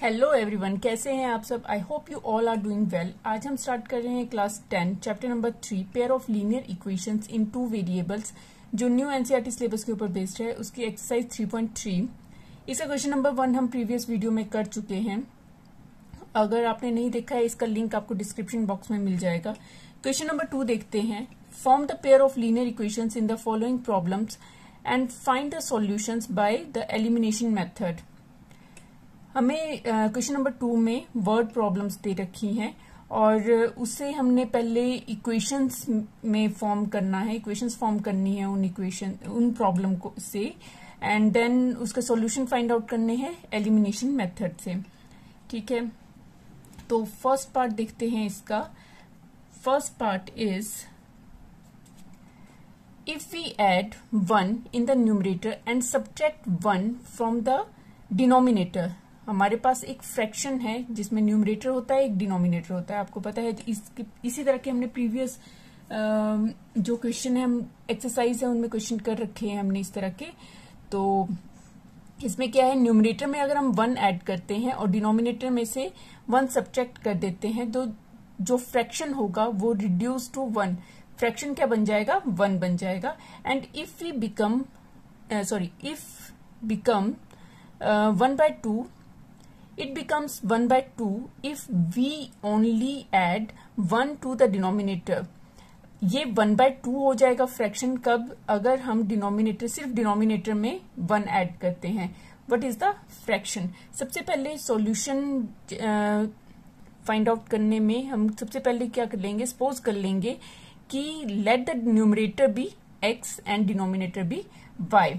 Hello everyone, कैसे हैं आप सब। I hope you all are doing well. आज हम स्टार्ट कर रहे हैं class 10 chapter number 3 pair of linear equations in two variables, जो न्यू एनसीईआरटी सिलेबस के ऊपर बेस्ड है। उसकी एक्सरसाइज 3.3। इसका क्वेश्चन नंबर 1 हम प्रीवियस वीडियो में कर चुके हैं। अगर आपने नहीं देखा है, इसका लिंक आपको डिस्क्रिप्शन बॉक्स में मिल जाएगा। क्वेश्चन नंबर 2 देखते हैं। Form the pair of linear equations in the following problems and find the solutions by the elimination method. हमें क्वेश्चन नंबर 2 में वर्ड प्रॉब्लम्स दे रखी हैं और उससे हमने पहले इक्वेशंस में फॉर्म करना है, इक्वेशंस फॉर्म करनी है उन प्रॉब्लम को से, एंड देन उसका सॉल्यूशन फाइंड आउट करने हैं एलिमिनेशन मेथड से। ठीक है, तो फर्स्ट पार्ट देखते हैं इसका। First part is if we add 1 in the numerator and subtract 1 from the denominator. हमारे पास एक फ्रैक्शन है जिसमें न्यूमरेटर होता है, एक डिनोमिनेटर होता है। आपको पता है इसी तरह के हमने प्रीवियस जो क्वेश्चन है, हम एक्सरसाइज है उनमें क्वेश्चन कर रखे हैं हमने इस तरह के। तो इसमें क्या है, न्यूमरेटर में अगर हम 1 ऐड करते हैं और डिनोमिनेटर में से 1 सब्ट्रैक्ट कर देते हैं तो जो फ्रैक्शन होगा वो रिड्यूस टू 1। फ्रैक्शन क्या बन जाएगा, 1 बन जाएगा। And if become 1/2, it becomes 1/2 if we only add 1 to the denominator। ये 1/2 हो जाएगा फ्रैक्शन कब, अगर हम सिर्फ डिनोमिनेटर में 1 ऐड करते हैं। What is the fraction? सबसे पहले सॉल्यूशन फाइंड आउट करने में हम सबसे पहले क्या कर लेंगे, सपोज कर लेंगे कि let the numerator be x and denominator be y।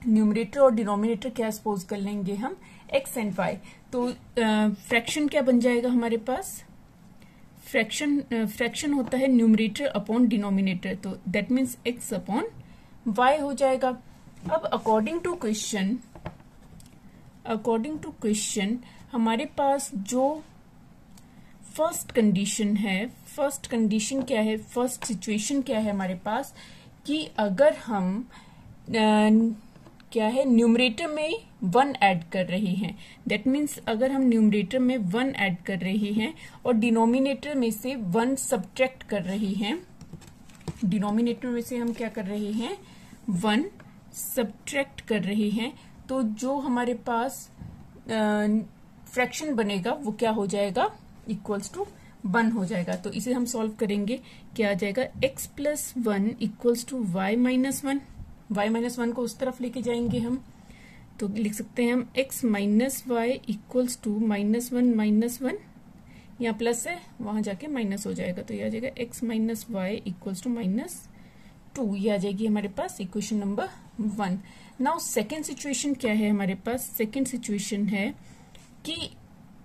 Numerator और डिनोमिनेटर क्या सपोज कर लेंगे हम, x एंड y। तो फ्रैक्शन क्या बन जाएगा हमारे पास, फ्रैक्शन होता है न्यूमरेटर अपॉन डिनोमिनेटर, तो that means x upon y हो जाएगा। अब अकॉर्डिंग टू क्वेश्चन हमारे पास जो फर्स्ट कंडीशन है, फर्स्ट कंडीशन क्या है, फर्स्ट सिचुएशन क्या है हमारे पास, कि अगर हम क्या है, न्यूमरेटर में 1 ऐड कर रहे हैं। दैट मीन्स अगर हम न्यूमरेटर में 1 ऐड कर रहे हैं और डिनोमिनेटर में से 1 सब्ट्रैक्ट कर रहे हैं, डिनोमिनेटर में से हम क्या कर रहे हैं, 1 सब्ट्रैक्ट कर रहे हैं, तो जो हमारे पास फ्रैक्शन बनेगा वो क्या हो जाएगा, इक्वल्स टू 1 हो जाएगा। तो इसे हम सॉल्व करेंगे, क्या आ जाएगा, x plus 1 equals to y minus 1। y minus 1 को उस तरफ लेके जाएंगे हम, तो लिख सकते हैं हम x minus y equals to -1 यहाँ प्लस है, वहां जाके माइनस हो जाएगा, तो ये आ जाएगा x minus y equals to -2। ये आ जाएगी हमारे पास equation number 1। Now second situation क्या है हमारे पास, सेकेंड सिचुएशन है कि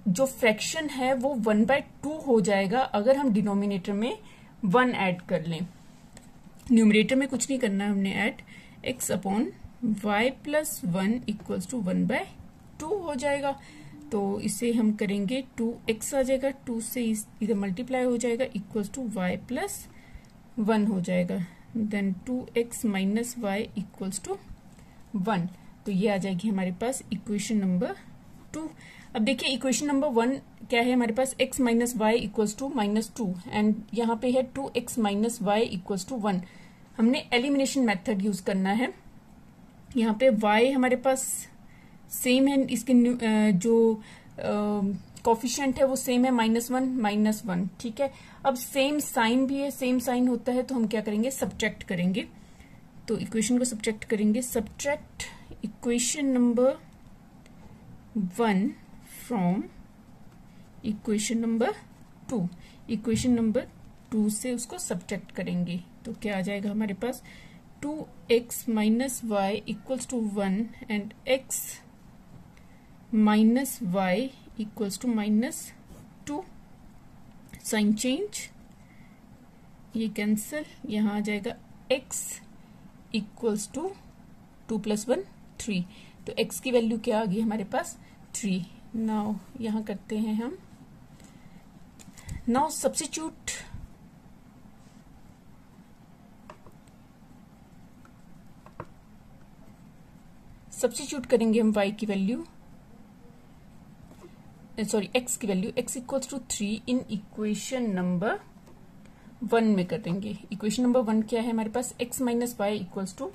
जो फ्रैक्शन है वो 1/2 हो जाएगा अगर हम डिनोमिनेटर में 1 ऐड कर लें। न्यूमरेटर में कुछ नहीं करना है हमने add, x upon y plus 1 equals to 1/2 हो जाएगा। तो इसे हम करेंगे, 2x आ जाएगा, 2 से इधर मल्टीप्लाई हो जाएगा, इक्वल्स टू y प्लस 1 हो जाएगा। Then 2x minus y equals to 1। तो ये आ जाएगी हमारे पास इक्वेशन नंबर 2। अब देखिए इक्वेशन नंबर 1 क्या है हमारे पास, x minus y equals to -2 and यहाँ पे है 2x minus y equals to 1। हमने एलिमिनेशन मेथड यूज करना है। यहाँ पे y हमारे पास सेम है, इसके जो कोफिशिएंट है वो सेम है, -1 ठीक है। अब सेम साइन भी है, सेम साइन होता है तो हम क्या करेंगे, सब्ट्रैक्ट करेंगे। तो इक्वेशन को सब्ट्रैक्ट करेंगे, subtract equation number 1 from equation number 2। Equation number 2 से उसको सब्ट्रैक्ट करेंगे, तो क्या आ जाएगा हमारे पास, 2x minus y equals to 1 and x minus y equals to -2। Sign change, ये कैंसिल, यहाँ आ जाएगा x इक्वल्स टू 2 + 1 3। तो x की वैल्यू क्या आ गई हमारे पास, 3। नाउ यहाँ करते हैं हम, नाउ सब्स्टिट्यूट करेंगे हम y की वैल्यू। एक्स की value x equals to 3 in equation number 1 में कर देंगे। इक्वेशन नंबर 1 क्या है हमारे पास, x minus y equals to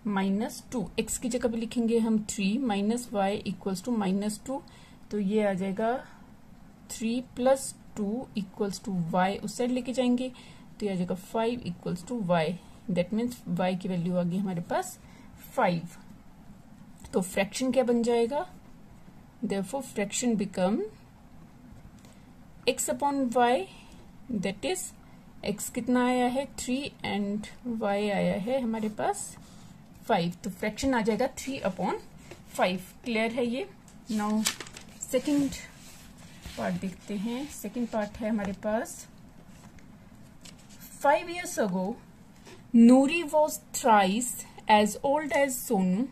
-2। X की जगह पे लिखेंगे हम 3 माइनस वाई इक्वल्स टू -2, तो ये आ जाएगा 3 प्लस 2 इक्वल्स टू वाई, उस साइड लेके जाएंगे तो ये आ जाएगा 5 equals to y. That means y की वैल्यू आ गई हमारे पास 5। तो फ्रैक्शन क्या बन जाएगा, therefore fraction become x upon y, that is x कितना आया है 3 एंड y आया है हमारे पास 5, तो फ्रैक्शन आ जाएगा 3 अपॉन 5। क्लियर है ये। नाउ सेकंड पार्ट देखते हैं। सेकंड पार्ट है हमारे पास 5 years ago Nuri was thrice as old as Sonu।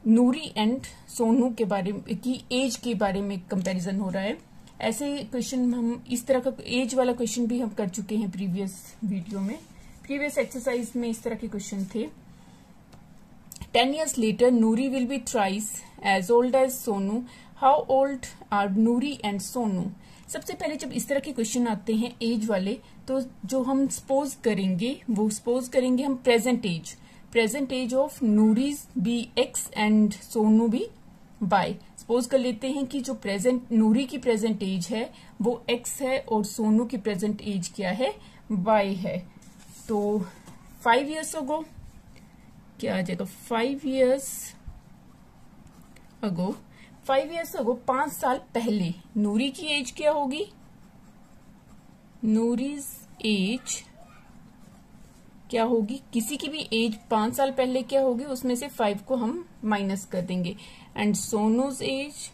Noori and Sonu के बारे में की एज के बारे में कंपैरिजन हो रहा है। ऐसे क्वेश्चन हम इस तरह का एज वाला क्वेश्चन भी हम कर चुके हैं प्रीवियस वीडियो में, प्रीवियस एक्सरसाइज में इस तरह के क्वेश्चन थे। 10 years later Noori will be thrice as old as Sonu, how old are Noori and Sonu. सबसे पहले जब इस तरह के क्वेश्चन आते हैं एज वाले, तो जो हम सपोज करेंगे वो सपोज करेंगे हम present age of Noori's be x and Sonu be y. Suppose कर लेते हैं कि जो प्रेजेंट नूरी की प्रेजेंट एज है वो एक्स है और सोनू की प्रेजेंट एज क्या है, वाई है। तो 5 years ago क्या आ जाएगा, 5 years ago 5 साल पहले नूरी की एज क्या होगी, नूरीज एज क्या होगी, किसी की भी एज 5 साल पहले क्या होगी, उसमें से 5 को हम माइनस कर देंगे and Sonu's age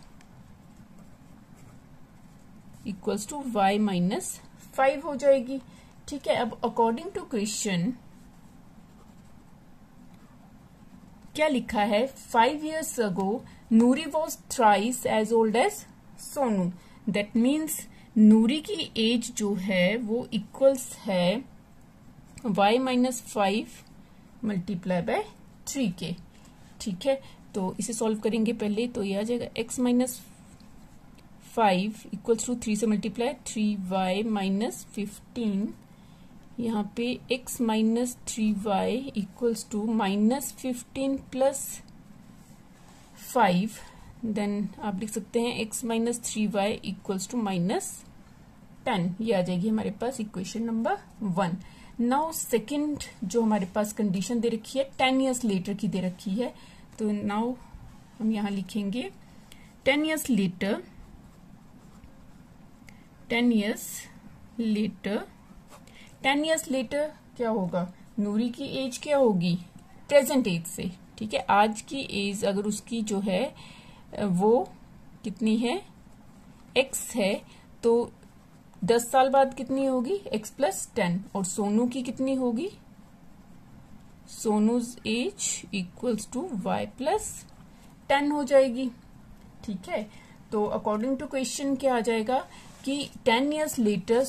equals to y minus 5 हो जाएगी। ठीक है, अब अकॉर्डिंग टू क्वेश्चन क्या लिखा है, 5 years ago Noori was thrice as old as Sonu. That means Noori की एज जो है वो इक्वल्स है y माइनस 5 मल्टीप्लाई बाय 3 के। ठीक है, तो इसे सॉल्व करेंगे पहले, तो ये आ जाएगा x माइनस 5 इक्वल्स टू 3 से मल्टीप्लाई 3y माइनस 15, यहाँ पे x minus 3y equals to minus 15 plus 5, then आप लिख सकते हैं x minus 3y equals to minus 10। ये आ जाएगी हमारे पास इक्वेशन नंबर 1। नाउ सेकंड जो हमारे पास कंडीशन दे रखी है 10 years later की दे रखी है, तो नाउ हम यहां लिखेंगे 10 years later क्या होगा, नूरी की एज क्या होगी प्रेजेंट एज से। ठीक है, आज की एज अगर उसकी जो है वो कितनी है x है, तो 10 साल बाद कितनी होगी x प्लस 10, और सोनू की कितनी होगी, Sonu's age equals to y plus 10 हो जाएगी। ठीक है, तो अकॉर्डिंग टू क्वेश्चन क्या आ जाएगा कि 10 years later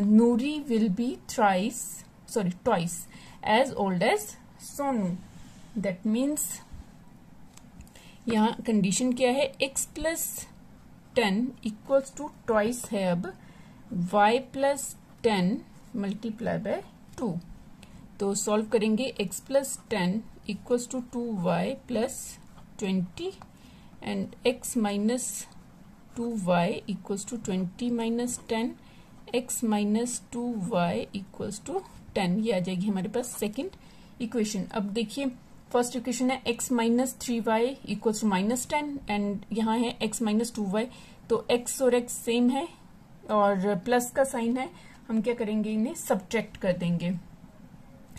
Noori will be twice as old as Sonu. That means यहाँ कंडीशन क्या है, x plus 10 equals to twice है अब y प्लस 10 मल्टीप्लाई बाय 2। तो सॉल्व करेंगे x plus 10 equals to 2y plus 20 and x minus 2y equals to 20 minus 10, x minus 2y equals to 10। ये आ जाएगी हमारे पास सेकंड इक्वेशन। अब देखिए फर्स्ट इक्वेशन है x minus 3y equals to minus 10 and यहाँ है x माइनस 2y, तो x और x सेम है और प्लस का साइन है, हम क्या करेंगे इन्हें सब्ट्रैक्ट कर देंगे,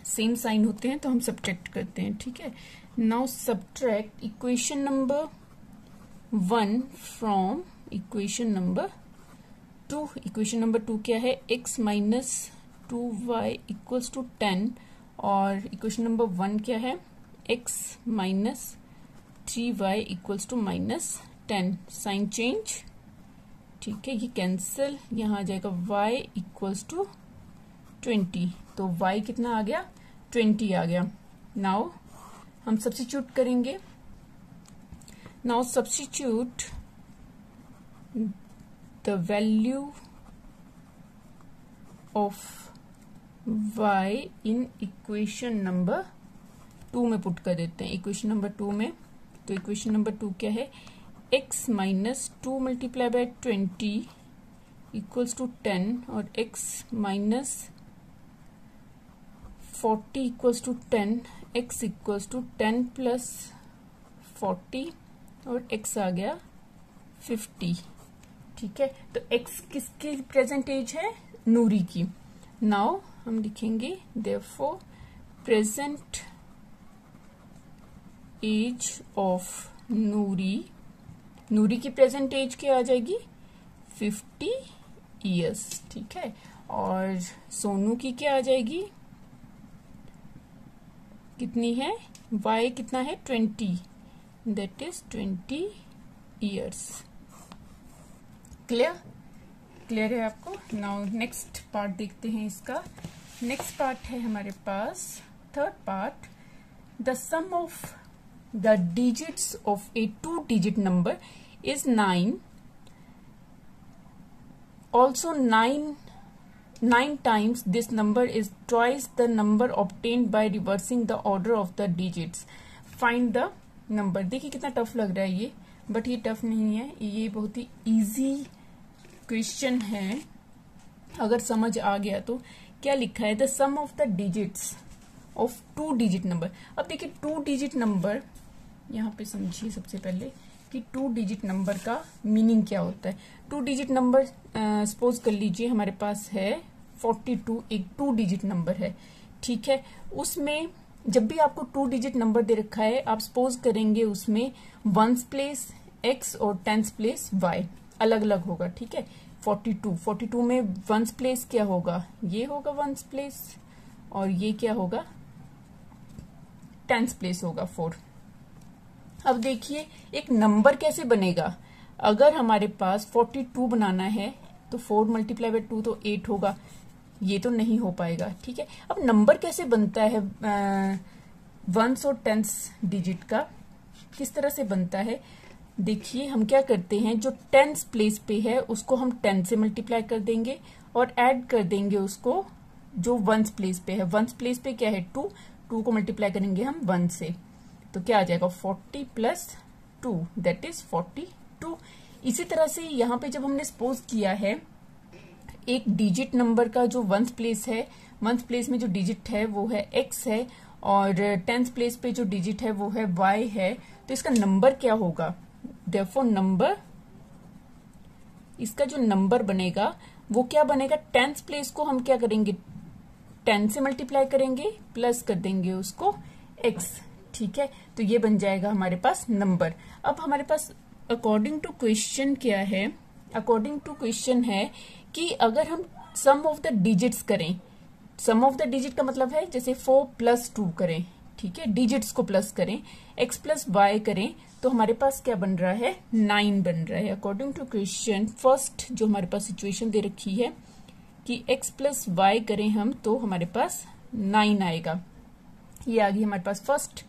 सेम साइन होते हैं तो हम सब्ट्रैक्ट करते हैं। ठीक है, now subtract equation number 1 from equation number 2। Equation number 2 क्या है, x minus 2y equals to 10 और इक्वेशन नंबर 1 क्या है, x minus 3y equals to minus 10। Sign change, ठीक है, ये कैंसिल, यहाँ आ जाएगा y इक्वल्स टू 20, तो y कितना आ गया 20 आ गया। नाउ हम सब्स्टिट्यूट करेंगे, now substitute the value of y in equation number 2 में पुट कर देते हैं। इक्वेशन नंबर 2 में, तो इक्वेशन नंबर 2 क्या है, x minus 2 multiply by 20 equals to 10 और x minus 40 equals to 10, x equals to 10 plus 40 और x आ गया 50। ठीक है, तो x किसकी प्रेजेंट एज है, नूरी की। नाउ हम लिखेंगे देयरफॉर प्रेजेंट एज ऑफ नूरी, नूरी की प्रेजेंट एज क्या आ जाएगी, 50 इयर्स। ठीक है, और सोनू की क्या आ जाएगी, कितनी है, y कितना है, 20, that is 20 years. Clear, clear है आपको। नाउ नेक्स्ट पार्ट देखते हैं इसका। नेक्स्ट पार्ट है हमारे पास third part, the sum of the digits of a 2 digit number is 9, also 9 times this number is twice the number obtained by reversing the order of the digits. Find the number। देखिए कितना tough लग रहा है ये, but ये tough नहीं है, ये बहुत ही इजी क्वेश्चन है अगर समझ आ गया तो। क्या लिखा है, the sum of the digits of 2 digit number. अब देखिए 2 digit नंबर, यहाँ पे समझिए सबसे पहले कि 2 digit नंबर का मीनिंग क्या होता है। 2 digit नंबर सपोज कर लीजिए हमारे पास है 42, एक 2 digit नंबर है। ठीक है, उसमें जब भी आपको 2 digit नंबर दे रखा है, आप सपोज करेंगे उसमें 1s प्लेस x और 10s प्लेस y अलग अलग होगा। ठीक है, 42 में 1s प्लेस क्या होगा, ये होगा 1s प्लेस, और ये क्या होगा, 10s प्लेस होगा 4। अब देखिए एक नंबर कैसे बनेगा, अगर हमारे पास 42 बनाना है तो 4 मल्टीप्लाई बाय 2 तो 8 होगा, ये तो नहीं हो पाएगा। ठीक है, अब नंबर कैसे बनता है 1s और 10s डिजिट का, किस तरह से बनता है, देखिए हम क्या करते हैं, जो 10s प्लेस पे है उसको हम 10 से मल्टीप्लाई कर देंगे और ऐड कर देंगे उसको जो 1s प्लेस पे है। 1s प्लेस पे क्या है, 2 को मल्टीप्लाई करेंगे हम 1 से, तो क्या आ जाएगा 40 प्लस 2 दैट इज 42। इसी तरह से यहाँ पे जब हमने सपोज किया है एक डिजिट नंबर का जो 1s प्लेस है, 1s प्लेस में जो डिजिट है वो है x है, और 10s प्लेस पे जो डिजिट है वो है y है, तो इसका नंबर क्या होगा, देयरफॉर नंबर, इसका जो नंबर बनेगा वो क्या बनेगा, 10s प्लेस को हम क्या करेंगे, 10 से मल्टीप्लाई करेंगे प्लस कर देंगे उसको x। ठीक है, तो ये बन जाएगा हमारे पास नंबर। अब हमारे पास अकॉर्डिंग टू क्वेश्चन क्या है, अकॉर्डिंग टू क्वेश्चन है कि अगर हम सम ऑफ द डिजिट्स करें, सम ऑफ द डिजिट का मतलब है जैसे 4 प्लस 2 करें, ठीक है, डिजिट्स को प्लस करें, x प्लस y करें, तो हमारे पास क्या बन रहा है, 9 बन रहा है। अकॉर्डिंग टू क्वेश्चन फर्स्ट जो हमारे पास सिचुएशन दे रखी है कि x प्लस y करें हम तो हमारे पास 9 आएगा। ये आ गई हमारे पास first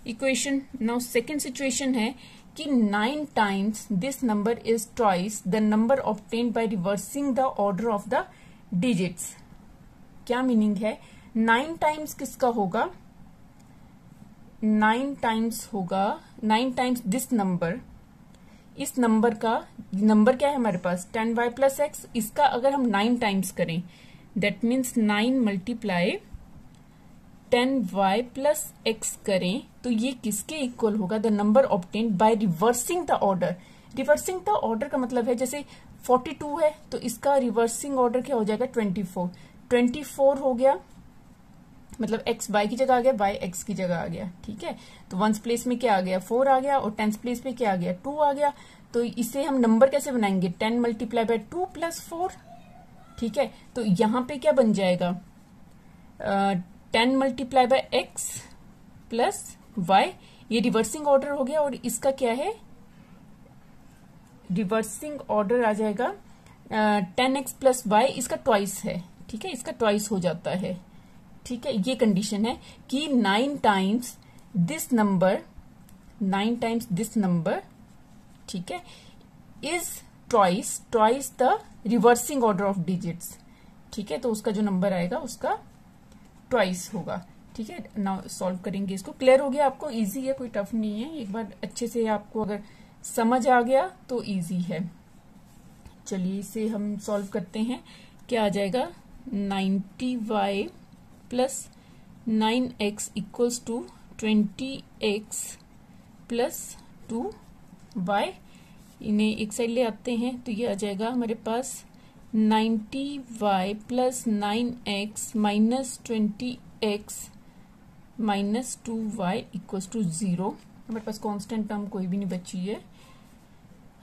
equation. Now second situation है कि 9 times this number is twice the number obtained by reversing the order of the digits. क्या मीनिंग है, 9 टाइम्स किसका होगा, 9 टाइम्स होगा, 9 टाइम्स दिस नंबर, इस नंबर का नंबर क्या है हमारे पास 10y प्लस एक्स, इसका अगर हम 9 टाइम्स करें that means 9 multiply 10y plus x करें तो ये किसके इक्वल होगा, the number obtained by reversing the order. Reversing the order का मतलब है जैसे 42 है तो इसका रिवर्सिंग ऑर्डर क्या हो जाएगा 24 हो गया, मतलब x y की जगह आ गया, y x की जगह आ गया। ठीक है, तो 1s प्लेस में क्या आ गया 4 आ गया, और 10s प्लेस में क्या आ गया 2 आ गया। तो इसे हम नंबर कैसे बनाएंगे, 10 मल्टीप्लाई बाय 2 प्लस 4। ठीक है, तो यहां पे क्या बन जाएगा 10 multiply by x plus y, ये रिवर्सिंग ऑर्डर हो गया, और इसका क्या है रिवर्सिंग ऑर्डर आ जाएगा 10x प्लस y, इसका ट्वाइस है। ठीक है, इसका ट्वाइस हो जाता है। ठीक है, ये कंडीशन है कि 9 times this number, 9 times this number, ठीक है, is twice the reversing order of digits, ठीक है। तो उसका जो नंबर आएगा उसका ट्वाइस होगा, ठीक है। नाउ सॉल्व करेंगे इसको। क्लियर हो गया आपको? इजी है, कोई टफ नहीं है। एक बार अच्छे से आपको अगर समझ आ गया तो इजी है। चलिए इसे हम सॉल्व करते हैं। क्या आ जाएगा? 90y plus 9x equals to 20x plus 2y। इन्हें एक साइड ले आते हैं तो ये आ जाएगा हमारे पास 90y plus 9x minus 20x minus 2y equals to 0। हमारे पास कांस्टेंट टर्म कोई भी नहीं बची है।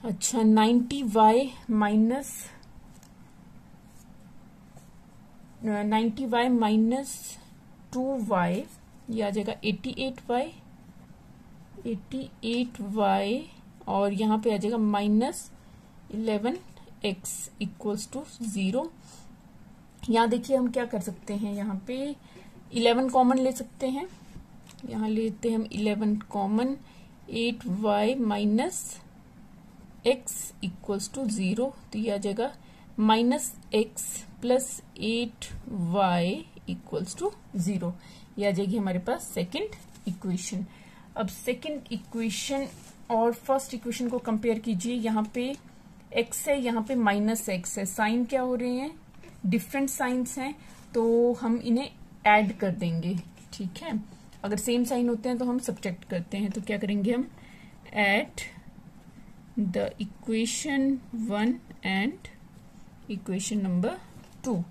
अच्छा, 90y माइनस 2y, ये आ जाएगा 88y और यहाँ पे आ जाएगा माइनस 11x इक्वल्स टू 0। यहाँ देखिए हम क्या कर सकते हैं, यहाँ पे 11 कॉमन ले सकते हैं। यहाँ लेते हैं हम 11 common, 8y minus x equals to 0। तो ये आ जाएगा minus x plus 8y equals to 0। ये आ जाएगी हमारे पास सेकंड इक्वेशन। अब सेकंड इक्वेशन और फर्स्ट इक्वेशन को कंपेयर कीजिए। यहाँ पे x है, यहाँ पे माइनस x है। साइन क्या हो रहे हैं? डिफरेंट साइंस हैं, तो हम इन्हें ऐड कर देंगे, ठीक है। अगर सेम साइन होते हैं तो हम सब्ट्रैक्ट करते हैं। तो क्या करेंगे हम? Add the equation 1 and equation number 2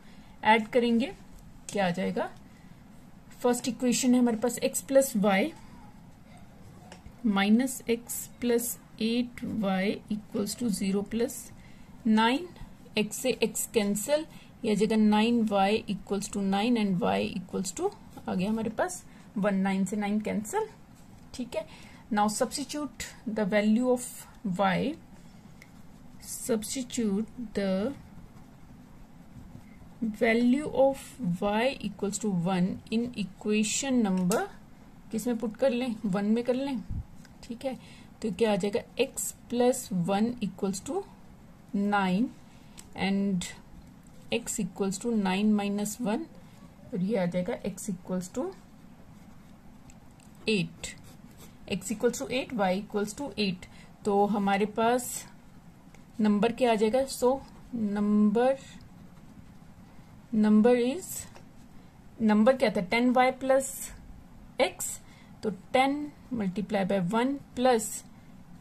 add करेंगे। क्या आ जाएगा? फर्स्ट इक्वेशन है हमारे पास x plus y minus x plus 8y equals to 0 plus 9। x से x कैंसिल, यह जगह 9y equals to 9 and y equals to आ गया हमारे पास 1। 9 से 9 कैंसिल, ठीक है। Now substitute the value of y, substitute the value of y equals to 1 in equation number, किसमें पुट कर लें? 1 में कर लें, ठीक है। तो क्या आ जाएगा? x plus 1 equals to 9 and x equals to 9 minus 1 और ये आ जाएगा x equals to 8। x equals to 8, y equals to 8। तो हमारे पास नंबर क्या आ जाएगा? सो नंबर क्या था? 10y प्लस x, तो 10 multiply by 1 plus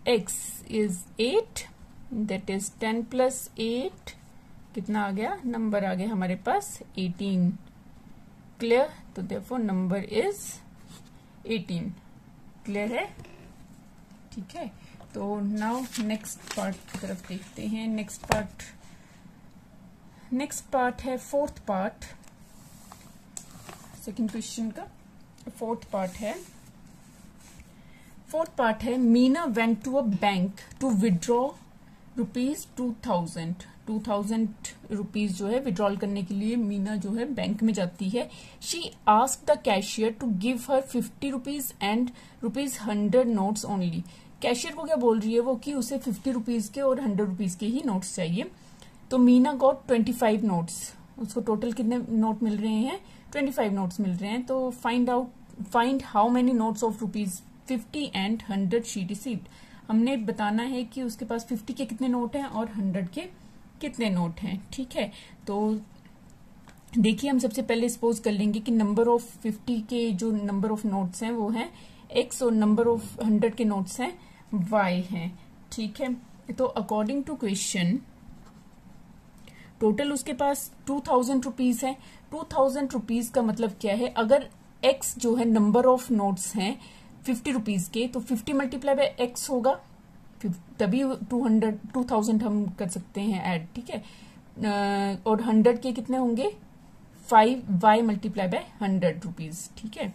x is 8, that is 10 plus 8 कितना आ गया? नंबर आ गया हमारे पास 18। क्लियर? तो देयरफॉर नंबर इज 18। क्लियर है? ठीक है। तो नाउ नेक्स्ट पार्ट की तरफ देखते हैं। नेक्स्ट पार्ट है फोर्थ पार्ट सेकंड क्वेश्चन का। फोर्थ पार्ट है Meena went to a bank to withdraw ₹2000 rupees जो है विड्रॉल करने के लिए मीना जो है बैंक में जाती है। She asked the cashier to give her 50 rupees and ₹100 notes only. Cashier को क्या बोल रही है वो कि उसे 50 रुपीज के और 100 रुपीज के ही नोट्स चाहिए। तो मीना गॉट 25 नोट्स, उसको टोटल कितने नोट मिल रहे हैं? 25 नोट्स मिल रहे हैं। तो find how many notes of ₹50 and 100 she received. हमने बताना है कि उसके पास 50 के कितने नोट हैं और 100 के कितने नोट हैं, ठीक है। तो देखिए हम सबसे पहले सपोज कर लेंगे कि नंबर ऑफ 50 के जो नंबर ऑफ नोट्स हैं वो हैं x और नंबर ऑफ 100 के नोट्स हैं y हैं, ठीक है। तो अकॉर्डिंग टू क्वेश्चन टोटल उसके पास 2000 रुपीज है। 2000 रुपीज का मतलब क्या है? अगर x जो है नंबर ऑफ नोट्स हैं 50 रुपीज के, तो 50 मल्टीप्लाई बाय x होगा, तभी 2000 हम कर सकते हैं ऐड, ठीक है। और 100 के कितने होंगे? 5y मल्टीप्लाई बाय 100 रुपीज, ठीक है।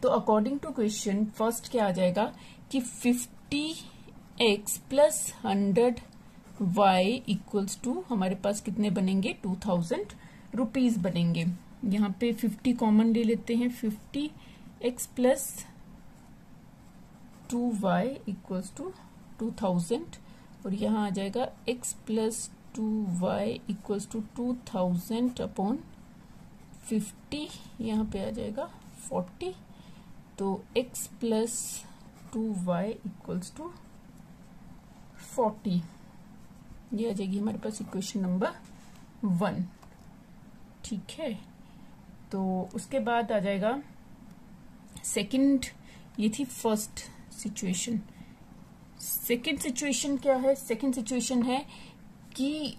तो अकॉर्डिंग टू क्वेश्चन फर्स्ट क्या आ जाएगा कि 50x plus 100y equals to हमारे पास कितने बनेंगे? 2000 रुपीज बनेंगे। यहाँ पे 50 कॉमन ले लेते हैं। 50x plus 2y equals to 2000 और यहाँ आ जाएगा x plus 2y equals to 2000 upon 50, यहाँ पे आ जाएगा 40, तो x plus 2y equals to 40, ये आ जाएगी हमारे पास इक्वेशन नंबर 1। ठीक है, तो उसके बाद आ जाएगा सेकंड, ये थी फर्स्ट सिचुएशन। सेकंड सिचुएशन क्या है? सेकंड सिचुएशन है कि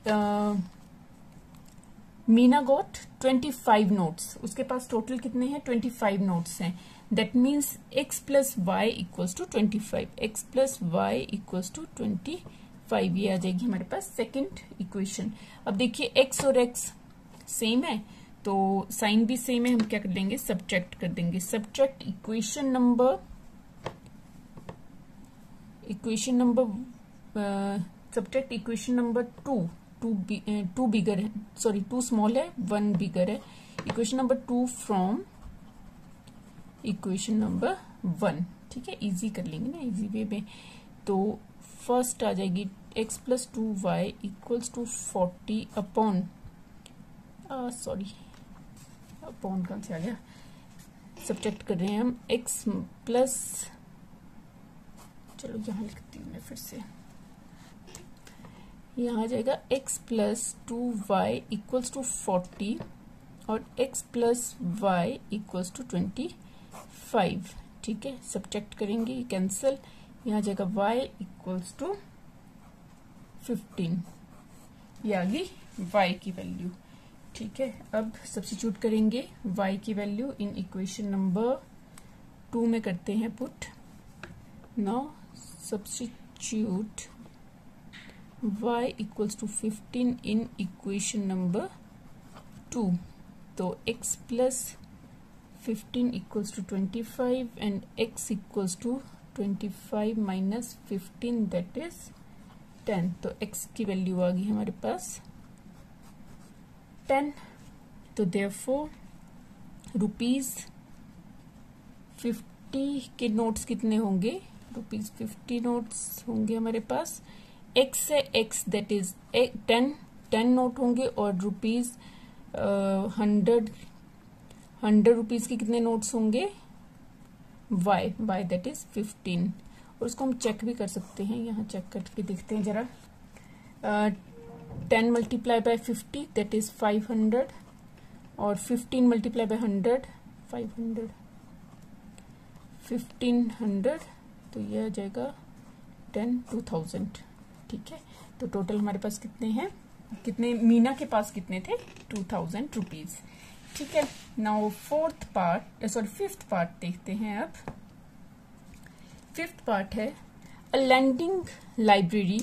मीना गॉट 25 नोट्स, उसके पास टोटल कितने हैं? 25 नोट्स हैं। That means x plus y equals to 25, x plus y equals to 25, ये आ जाएगी हमारे पास सेकंड इक्वेशन। अब देखिए x और x सेम है तो साइन भी सेम है, हम क्या कर देंगे? सब्ट्रैक्ट कर देंगे। Subtract equation number subtract equation number 2 बिगर है, सॉरी 2 स्मॉल है, 1 बिगर है। Equation number 2 from equation number 1। ठीक है, इजी कर लेंगे ना, इजी वे में। तो फर्स्ट आ जाएगी x plus 2y equals to 40 upon, sorry upon कौन से आ गया, सब्ट्रैक्ट कर रहे हैं हम x प्लस, चलो यहाँ लिखती हूँ मैं फिर से, यहाँ आ जाएगा x plus 2y equals to 40 और x plus y equals to 25। ठीक है, सब्ट्रैक्ट करेंगे, ये कैंसिल, यहाँ आ जाएगा y इक्वल्स टू 15, ये आ गई y की वैल्यू। ठीक है, अब सब्स्टिट्यूट करेंगे y की वैल्यू इन इक्वेशन नंबर 2 में करते हैं put. Now substitute y equals to 15 in equation number 2, तो x plus 15 equals to 25 and x equals to 25 minus 15 that is 10, तो x की वैल्यू आ गई हमारे पास 10। तो देयरफॉर ₹50 के नोट्स कितने होंगे? ₹50 नोट्स होंगे हमारे पास। x से x दैट इज 10 नोट होंगे और ₹100 के कितने नोट्स होंगे? y that is 15। और उसको हम चेक भी कर सकते हैं, यहाँ चेक करके देखते हैं जरा। 10 मल्टीप्लाई बाय 50 दैट इज 500 और 15 मल्टीप्लाई बाय 100 500 1500, तो ये आ जाएगा 2000। ठीक है, तो टोटल हमारे पास कितने हैं, कितने मीना के पास कितने थे? 2000 रुपीज। ठीक है, नाउ फिफ्थ पार्ट देखते हैं। अब फिफ्थ पार्ट है, a lending library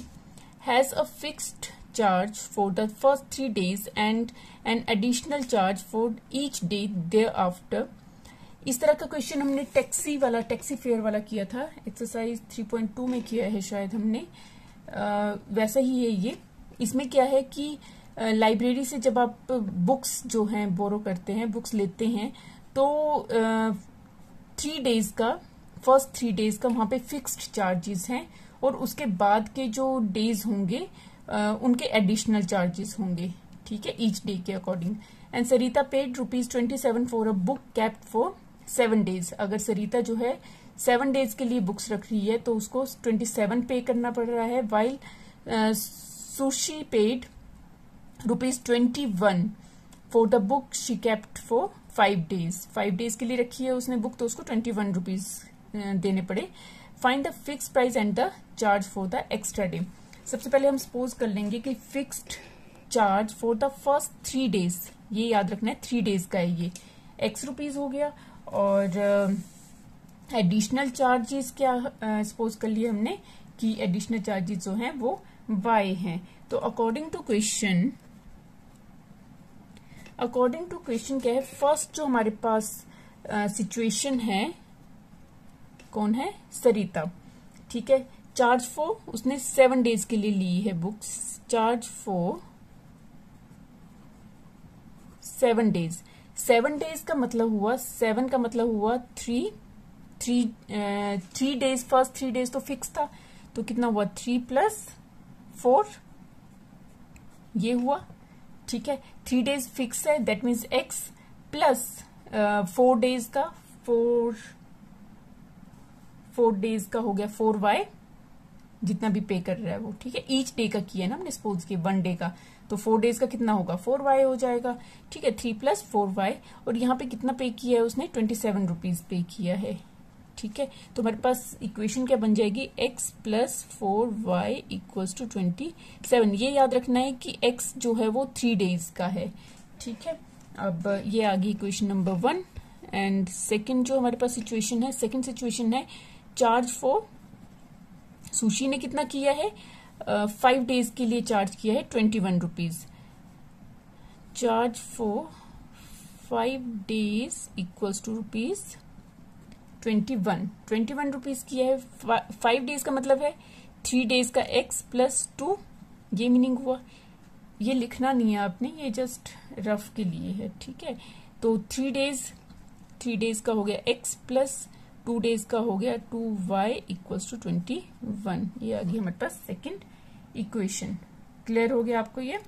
has a fixed charge for the first 3 days and an additional charge for each day thereafter। इस तरह का क्वेश्चन हमने टैक्सी फेयर वाला किया था, एक्सरसाइज 3.2 में किया है शायद हमने, वैसा ही है ये। इसमें क्या है कि लाइब्रेरी से जब आप बुक्स जो हैं बोरो करते हैं, बुक्स लेते हैं, तो 3 डेज का, फर्स्ट 3 डेज का वहां पे फिक्स्ड चार्जेस हैं और उसके बाद के जो डेज होंगे उनके एडिशनल चार्जेस होंगे। ठीक है, ईच डे के according. And Sarita paid ₹27 for a book kept for 7 days. अगर सरिता जो है 7 डेज के लिए बुक्स रख रही है तो उसको 27 पे करना पड़ रहा है, while sushi paid ₹21 for the book she kept for 5 days. 5 days के लिए रखी है उसने बुक, तो उसको ₹21 देने पड़े। Find the fix price and the charge for the extra day. सबसे पहले हम सपोज कर लेंगे कि fixed charge for the first 3 days, ये याद रखना है 3 डेज का है, ये X रुपीज हो गया। और एडिशनल चार्जेस क्या सपोज कर लिए हमने कि एडिशनल चार्जेस जो हैं वो Y हैं। तो अकॉर्डिंग टू क्वेश्चन क्या है, फर्स्ट जो हमारे पास सिचुएशन है, कौन है? सरिता। ठीक है, चार्ज फॉर उसने 7 डेज के लिए ली है books, charge for 7 days. 7 days का मतलब हुआ, 7 का मतलब हुआ 3 डेज, फर्स्ट 3 डेज तो फिक्स था, तो कितना हुआ 3 + 4 ये हुआ, ठीक है। 3 डेज फिक्स है, that means x plus 4 days का 4 डेज का हो गया 4y, जितना भी पे कर रहा है वो, ठीक है। ईच डे का किया ना हमने, सपोज के 1 डे का, तो 4 डेज का कितना होगा 4y हो जाएगा, ठीक है। 3 प्लस 4y, और यहाँ पे कितना पे किया है उसने 27 रुपीज पे किया है, ठीक है। तो हमारे पास इक्वेशन क्या बन जाएगी, x plus 4y equals to 27। ये याद रखना है कि x जो है वो 3 डेज का है, ठीक है। अब ये आ गई इक्वेशन नंबर 1। एंड सेकंड जो हमारे पास सिचुएशन है, सेकंड सिचुएशन है चार्ज फॉर, सुशी ने कितना किया है 5 डेज के लिए चार्ज किया है 21 rupees. Charge for 5 days equals to rupees 21 rupees किया है। 5 डेज का मतलब है 3 डेज का x प्लस 2, ये मीनिंग हुआ। ये लिखना नहीं है आपने, ये जस्ट रफ के लिए है, ठीक है। तो 3 डेज का हो गया x प्लस 2 डेज का हो गया 2y इक्वल्स टू 21। ये आ गई हमारे पास सेकंड इक्वेशन। क्लियर हो गया आपको ये।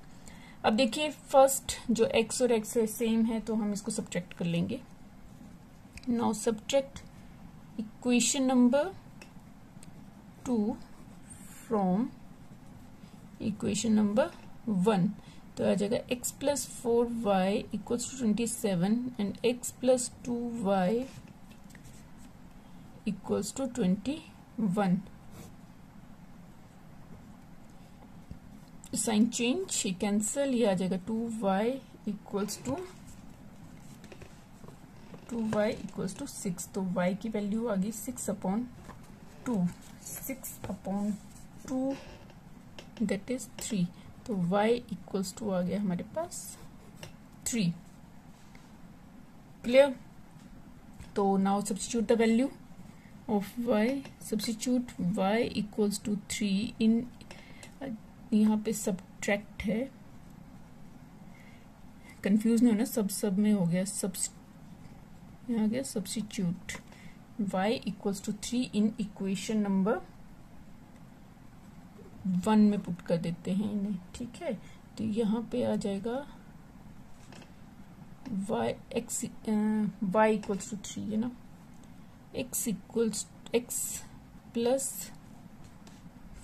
अब देखिए फर्स्ट जो x और x है सेम है, तो हम इसको सब्ट्रैक्ट कर लेंगे। Now subtract equation number 2 from equation number 1, तो आ जाएगा x plus 4y equals to 27 and x plus 2y equals to 21। Sign change, ये कैंसल, ये आ जाएगा 2y इक्वल्स टू 6। तो y की वैल्यू आ गई 6/2, दैट इज 3। तो y इक्वल्स टू आ गया हमारे पास 3। क्लियर। तो now substitute the value of y, substitute y equals to 3 in, यहाँ पे सब्ट्रैक्ट है, कंफ्यूज नहीं होना, सब में हो गया, यहाँ गया substitute y equals to 3 in equation number 1 में पुट कर देते हैं इन्हें, ठीक है। तो यहाँ पे आ जाएगा y इक्वल्स टू 3 है ना, x plus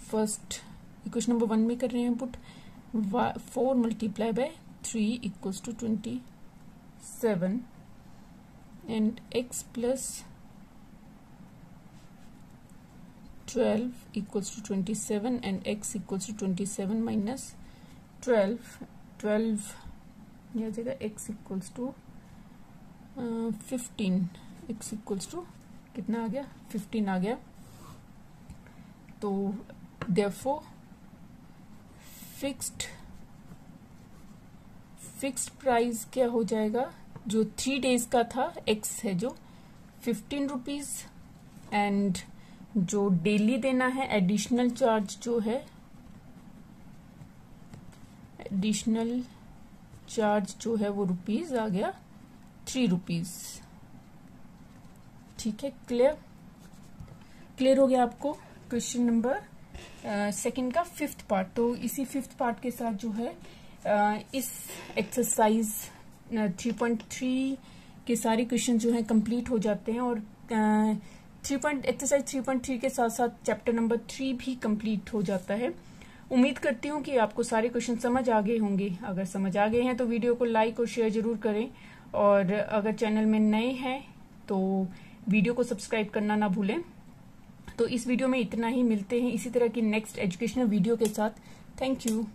first equation number 1 में कर रहे हैं put 4 multiply by 3 equals to 27 and x plus 12 equals to 27 and x equals to 27 minus 12 यह जगह x equals to 15, x equals to कितना आ गया 15 आ गया। तो देयरफॉर फिक्स्ड प्राइस क्या हो जाएगा, जो 3 डेज का था x है जो 15 रुपीज, एंड जो डेली देना है एडिशनल चार्ज जो है, एडिशनल चार्ज जो है वो रुपीज आ गया 3 रुपीज, ठीक है। क्लियर हो गया आपको क्वेश्चन नंबर सेकंड का 5th पार्ट। तो इसी 5th पार्ट के साथ जो है इस एक्सरसाइज 3.3 के सारे क्वेश्चन जो है कंप्लीट हो जाते हैं, और एक्सरसाइज 3.3 के साथ साथ चैप्टर नंबर 3 भी कंप्लीट हो जाता है। उम्मीद करती हूँ कि आपको सारे क्वेश्चन समझ आ गए होंगे। अगर समझ आ गए हैं तो वीडियो को लाइक और शेयर जरूर करें, और अगर चैनल में नए हैं तो वीडियो को सब्सक्राइब करना ना भूलें। तो इस वीडियो में इतना ही, मिलते हैं इसी तरह की नेक्स्ट एजुकेशनल वीडियो के साथ। Thank you.